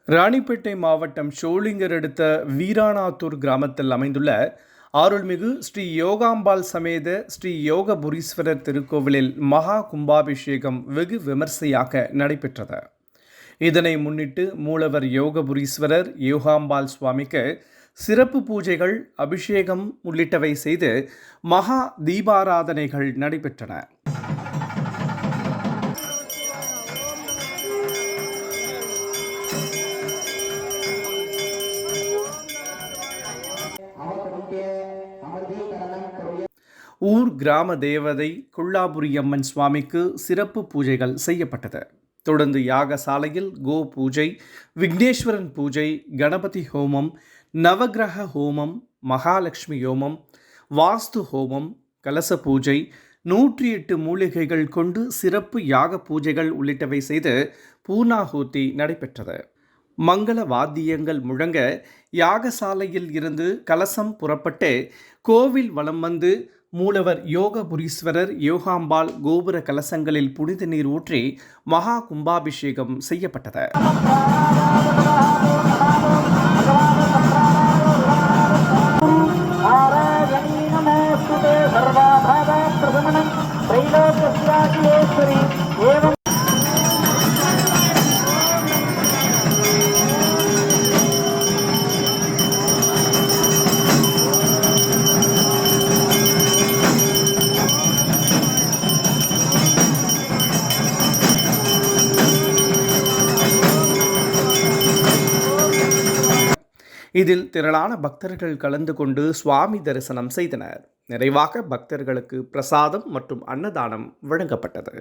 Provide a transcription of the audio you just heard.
ராணிப்பேட்டை மாவட்டம் ஷோலிங்கர் அடுத்த வீராநாத்தூர் கிராமத்தில் அமைந்துள்ள அருள்மிகு ஸ்ரீ யோகாம்பாள் சமேத ஸ்ரீ யோகபுரீஸ்வரர் திருக்கோவிலில் மகா கும்பாபிஷேகம் வெகு விமர்சையாக நடைபெற்றது. இதனை முன்னிட்டு மூலவர் யோகபுரீஸ்வரர் யோகாம்பாள் சுவாமிக்கு சிறப்பு பூஜைகள், அபிஷேகம் உள்ளிட்டவை செய்து மகா தீபாராதனைகள் நடைபெற்றன. ஊர் கிராம தேவதை குள்ளாபுரியம்மன் சுவாமிக்கு சிறப்பு பூஜைகள் செய்யப்பட்டது. தொடர்ந்து யாகசாலையில் கோ பூஜை, விக்னேஸ்வரன் பூஜை, கணபதி ஹோமம், நவகிரக ஹோமம், மகாலட்சுமி ஹோமம், வாஸ்து ஹோமம், கலச பூஜை, 108 மூலிகைகள் கொண்டு சிறப்பு யாக பூஜைகள் உள்ளிட்டவை செய்து பூர்ணாகூர்த்தி நடைபெற்றது. மங்கள வாத்தியங்கள் முழங்க யாகசாலையில் இருந்து கலசம் புறப்பட்டு கோவில் வலம் வந்து மூலவர் யோகபுரீஸ்வரர் யோகாம்பாள் கோபுர கலசங்களில் புனித நீர் ஊற்றி மகா கும்பாபிஷேகம் செய்யப்பட்டது. இதில் திரளான பக்தர்கள் கலந்து கொண்டு சுவாமி தரிசனம் செய்தனர். நிறைவாக பக்தர்களுக்கு பிரசாதம் மற்றும் அன்னதானம் வழங்கப்பட்டது.